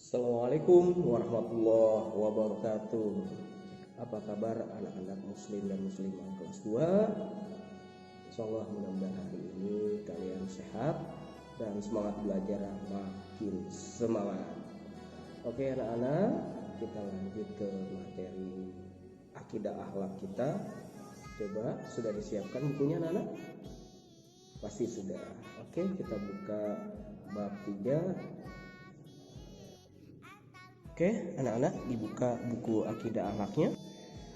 Assalamualaikum warahmatullahi wabarakatuh. Apa kabar anak-anak muslim dan muslimah kelas 2? Insyaallah mudah-mudahan hari ini kalian sehat dan semangat belajar makin semangat. Oke anak-anak, kita lanjut ke materi akidah akhlak kita. Coba sudah disiapkan bukunya anak-anak? Pasti sudah. Oke, kita buka bab 3. Oke, anak-anak dibuka buku akidah akhlaknya.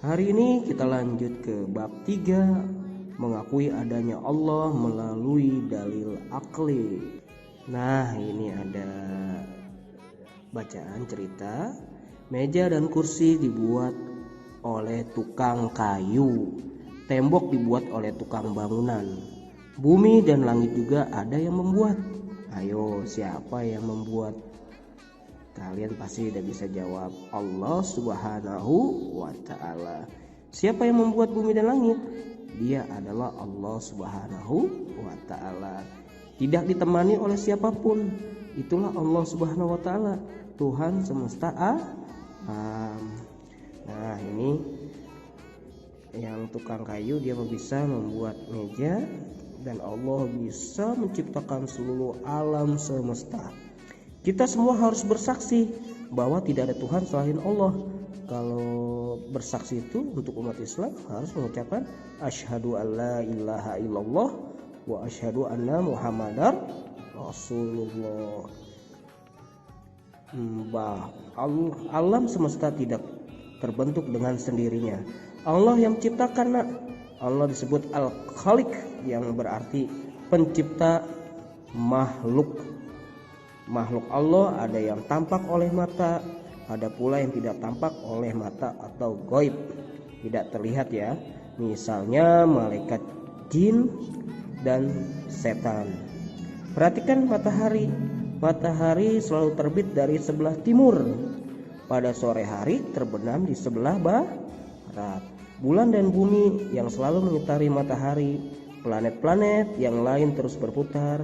Hari ini kita lanjut ke bab 3, mengakui adanya Allah melalui dalil akli. Nah, ini ada bacaan cerita. Meja dan kursi dibuat oleh tukang kayu. Tembok dibuat oleh tukang bangunan. Bumi dan langit juga ada yang membuat. Ayo, siapa yang membuat? Kalian pasti udah bisa jawab, Allah Subhanahu wa ta'ala. Siapa yang membuat bumi dan langit? Dia adalah Allah Subhanahu wa ta'ala. Tidak ditemani oleh siapapun. Itulah Allah Subhanahu wa ta'ala, Tuhan semesta alam. Nah, ini yang tukang kayu, dia bisa membuat meja, dan Allah bisa menciptakan seluruh alam semesta. Kita semua harus bersaksi bahwa tidak ada Tuhan selain Allah. Kalau bersaksi itu untuk umat Islam harus mengucapkan asyhadu alla ilaha illallah wa asyhadu anna muhammadar rasulullah. Alam semesta tidak terbentuk dengan sendirinya. Allah yang menciptakan, nak. Allah disebut Al-Khaliq yang berarti pencipta makhluk. Makhluk Allah ada yang tampak oleh mata, ada pula yang tidak tampak oleh mata atau gaib, tidak terlihat ya. Misalnya malaikat jin dan setan. Perhatikan matahari. Matahari selalu terbit dari sebelah timur. Pada sore hari terbenam di sebelah barat. Bulan dan bumi yang selalu mengitari matahari. Planet-planet yang lain terus berputar.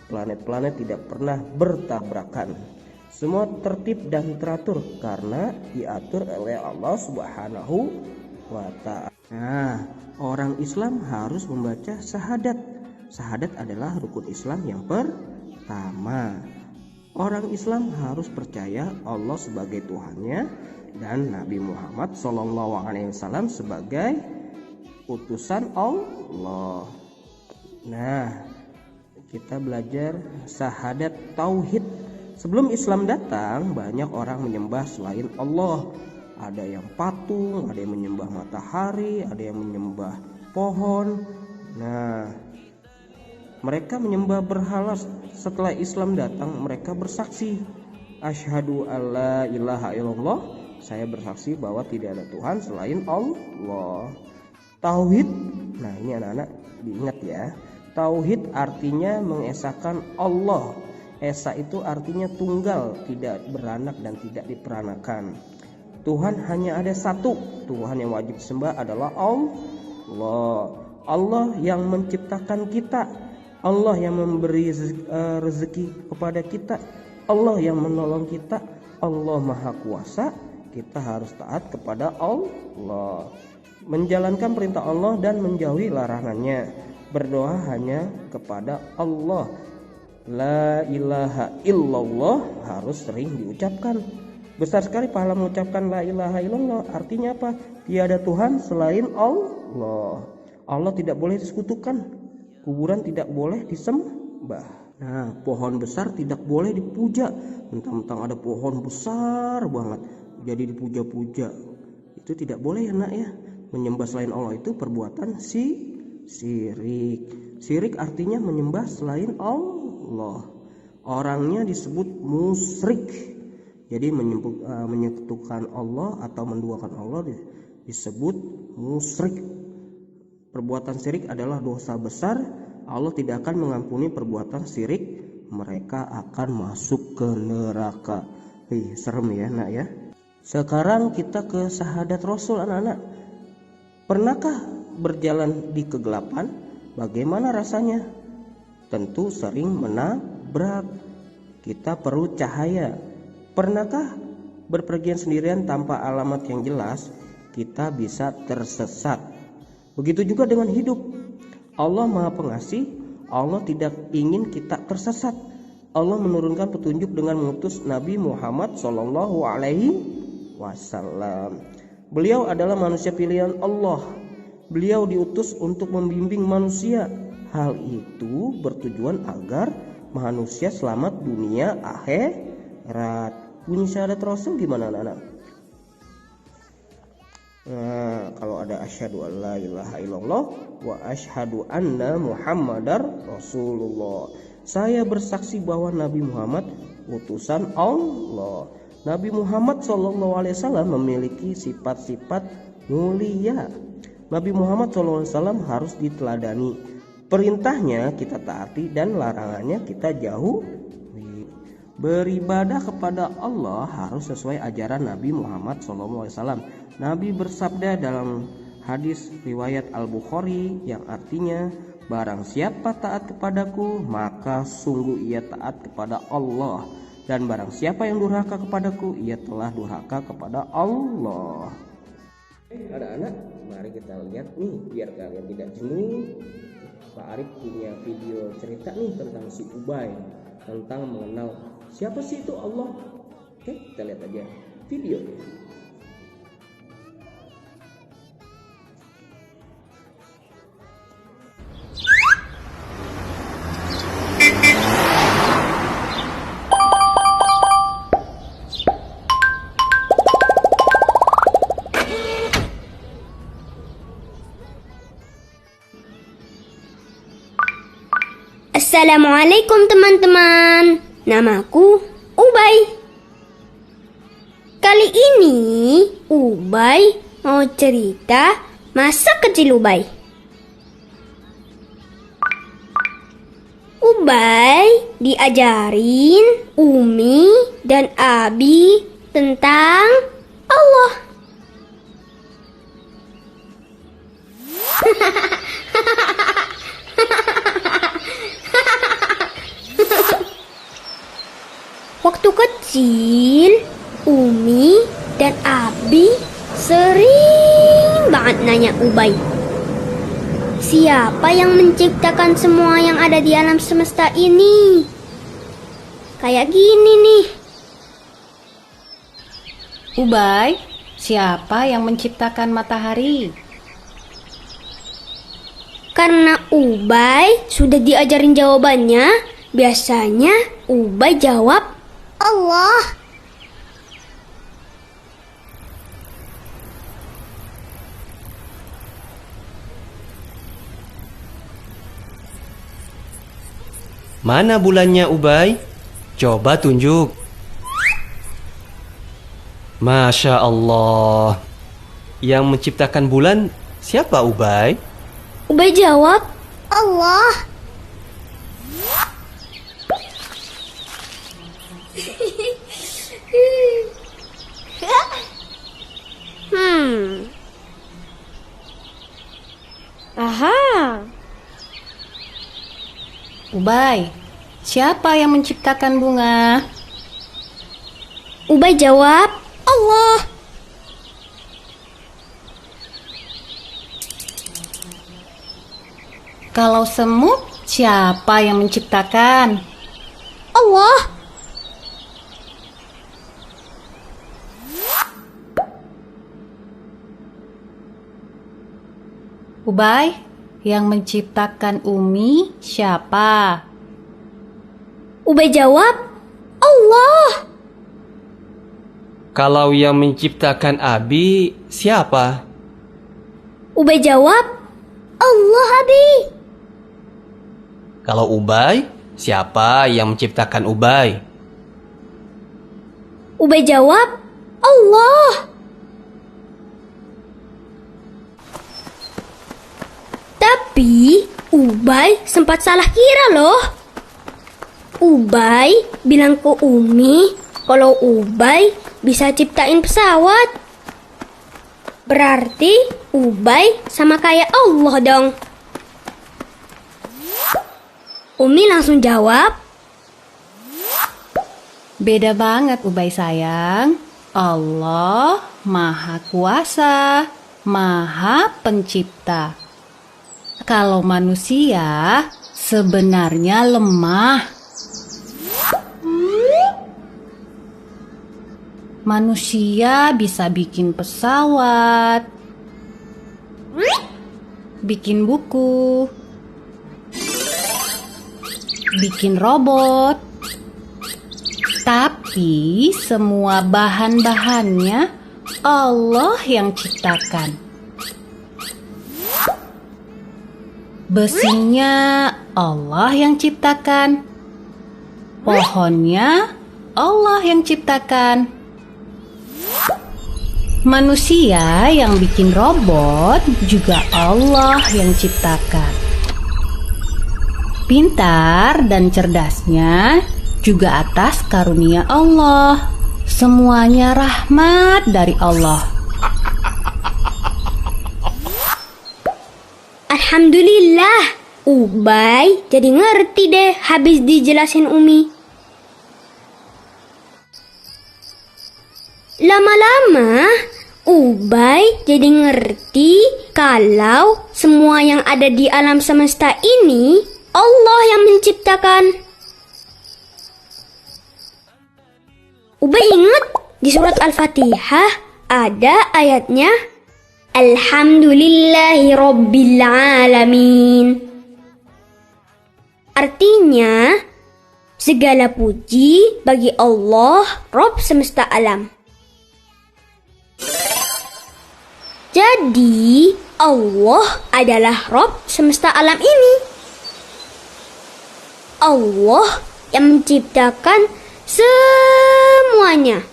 Planet-planet tidak pernah bertabrakan. Semua tertib dan teratur karena diatur oleh Allah Subhanahu wa ta'ala. Nah, orang Islam harus membaca syahadat. Syahadat adalah rukun Islam yang pertama. Orang Islam harus percaya Allah sebagai Tuhannya dan Nabi Muhammad SAW sebagai utusan Allah. Nah, kita belajar syahadat tauhid. Sebelum Islam datang, banyak orang menyembah selain Allah. Ada yang patung, ada yang menyembah matahari, ada yang menyembah pohon. Nah, mereka menyembah berhala. Setelah Islam datang, mereka bersaksi, asyhadu alla ilaha illallah, saya bersaksi bahwa tidak ada Tuhan selain Allah. Tauhid. Nah, ini anak-anak diingat ya. Tauhid artinya mengesahkan Allah. Esa itu artinya tunggal, tidak beranak dan tidak diperanakan. Tuhan hanya ada satu. Tuhan yang wajib disembah adalah Allah. Allah yang menciptakan kita. Allah yang memberi rezeki kepada kita. Allah yang menolong kita. Allah Maha Kuasa. Kita harus taat kepada Allah. Menjalankan perintah Allah dan menjauhi larangannya. Berdoa hanya kepada Allah. La ilaha illallah harus sering diucapkan. Besar sekali pahala mengucapkan la ilaha illallah. Artinya apa? Tiada Tuhan selain Allah. Allah tidak boleh disekutukan. Kuburan tidak boleh disembah. Nah, pohon besar tidak boleh dipuja. Mentang-mentang ada pohon besar banget jadi dipuja-puja. Itu tidak boleh ya, nak ya. Menyembah selain Allah itu perbuatan syirik. Syirik artinya menyembah selain Allah. Orangnya disebut musyrik. Jadi menyekutukan Allah atau menduakan Allah disebut musyrik. Perbuatan syirik adalah dosa besar. Allah tidak akan mengampuni perbuatan syirik. Mereka akan masuk ke neraka. Serem ya, nak ya. Sekarang kita ke syahadat Rasul, anak-anak. Pernahkah berjalan di kegelapan? Bagaimana rasanya? Tentu sering menabrak. Kita perlu cahaya. Pernahkah berpergian sendirian tanpa alamat yang jelas? Kita bisa tersesat. Begitu juga dengan hidup. Allah Maha Pengasih. Allah tidak ingin kita tersesat. Allah menurunkan petunjuk dengan mengutus Nabi Muhammad SAW. Beliau adalah manusia pilihan Allah. Beliau diutus untuk membimbing manusia. Hal itu bertujuan agar manusia selamat dunia akhirat. Bunyi syahadat Rasul gimana anak-anak? Nah, kalau ada asyhadu alla ilaha illallah wa asyhadu anna muhammadar rasulullah. Saya bersaksi bahwa Nabi Muhammad utusan Allah. Nabi Muhammad SAW memiliki sifat-sifat mulia. Nabi Muhammad SAW harus diteladani. Perintahnya kita taati dan larangannya kita jauhi. Beribadah kepada Allah harus sesuai ajaran Nabi Muhammad SAW. Nabi bersabda dalam hadis riwayat Al-Bukhari yang artinya, barang siapa taat kepadaku maka sungguh ia taat kepada Allah, dan barang siapa yang durhaka kepadaku ia telah durhaka kepada Allah. Anak-anak, mari kita lihat nih biar kalian tidak jenuh. Pak Arif punya video cerita nih tentang si Ubay, tentang mengenal siapa sih itu Allah. Oke, kita lihat aja videonya. Assalamualaikum teman-teman. Namaku Ubay. Kali ini Ubay mau cerita masa kecil Ubay. Ubay diajarin Umi dan Abi tentang Allah. Waktu kecil, Umi dan Abi sering banget nanya Ubay, siapa yang menciptakan semua yang ada di alam semesta ini? Kayak gini nih. Ubay, siapa yang menciptakan matahari? Karena Ubay sudah diajarin jawabannya, biasanya Ubay jawab Allah. Mana bulannya Ubay? Coba tunjuk. Masya Allah. Yang menciptakan bulan siapa Ubay? Ubay jawab Allah. Aha. Ubay, siapa yang menciptakan bunga? Ubay jawab Allah. Kalau semut, siapa yang menciptakan? Allah. Ubay, yang menciptakan Umi siapa? Ubay jawab Allah. Kalau yang menciptakan Abi siapa? Ubay jawab Allah Abi. Kalau Ubay, siapa yang menciptakan Ubay? Ubay jawab Allah. Tapi Ubay sempat salah kira loh. Ubay bilang ke Umi kalau Ubay bisa ciptain pesawat. Berarti Ubay sama kayak Allah dong. Umi langsung jawab, Beda banget Ubay sayang. Allah Maha Kuasa, Maha Pencipta. Kalau manusia sebenarnya lemah. Manusia bisa bikin pesawat, bikin buku, bikin robot. Tapi semua bahan-bahannya Allah yang ciptakan. Besinya Allah yang ciptakan. Pohonnya Allah yang ciptakan. Manusia yang bikin robot juga Allah yang ciptakan. Pintar dan cerdasnya juga atas karunia Allah. Semuanya rahmat dari Allah. Alhamdulillah, Ubay jadi ngerti deh habis dijelasin Umi. Lama-lama, Ubay jadi ngerti kalau semua yang ada di alam semesta ini Allah yang menciptakan. Ubay ingat di surat Al-Fatihah ada ayatnya Alhamdulillahi Rabbil Alamin. Artinya, segala puji bagi Allah, Rabb semesta alam. Jadi, Allah adalah Rabb semesta alam ini. Allah yang menciptakan semuanya.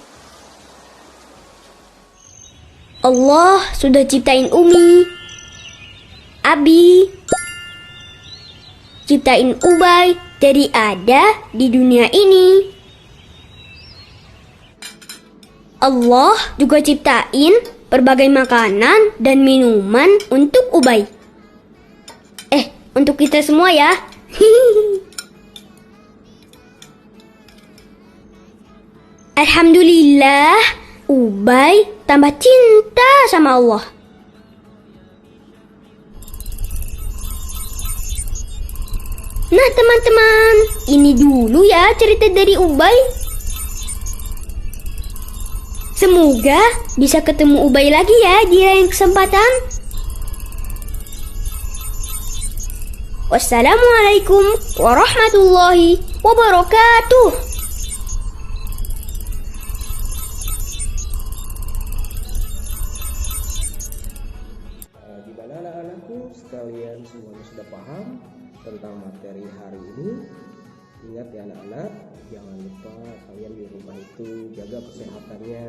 Allah sudah ciptain Umi, Abi, ciptain Ubay dari ada di dunia ini. Allah juga ciptain berbagai makanan dan minuman untuk Ubay. Untuk kita semua ya. Alhamdulillah, Ubay tambah cinta sama Allah. Nah teman-teman, ini dulu ya cerita dari Ubay. Semoga bisa ketemu Ubay lagi ya di lain kesempatan. Wassalamualaikum warahmatullahi wabarakatuh. Di mana anak-anakku sekalian semuanya sudah paham tentang materi hari ini? Ingat ya anak-anak, jangan lupa kalian di rumah itu jaga kesehatannya,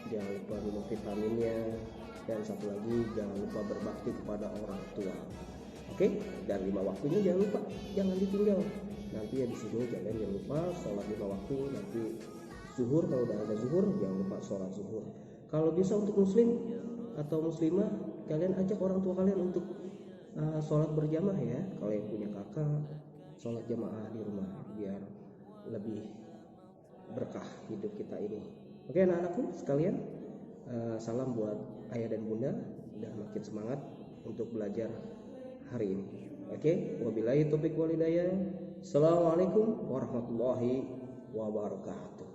jangan lupa minum vitaminnya, dan satu lagi jangan lupa berbakti kepada orang tua. Oke? Dan 5 waktunya jangan ditinggal. Nanti ya di sini jangan lupa sholat 5 waktu. Nanti zuhur, kalau udah ada zuhur jangan lupa sholat zuhur. Kalau bisa untuk muslim atau muslimah, kalian ajak orang tua kalian untuk sholat berjamaah ya. Kalau yang punya kakak, sholat jamaah di rumah biar lebih berkah hidup kita ini. Oke anak-anakku sekalian, salam buat ayah dan bunda, dan makin semangat untuk belajar hari ini. Oke, wabillahi taufiq wal hidayah. Assalamualaikum warahmatullahi wabarakatuh.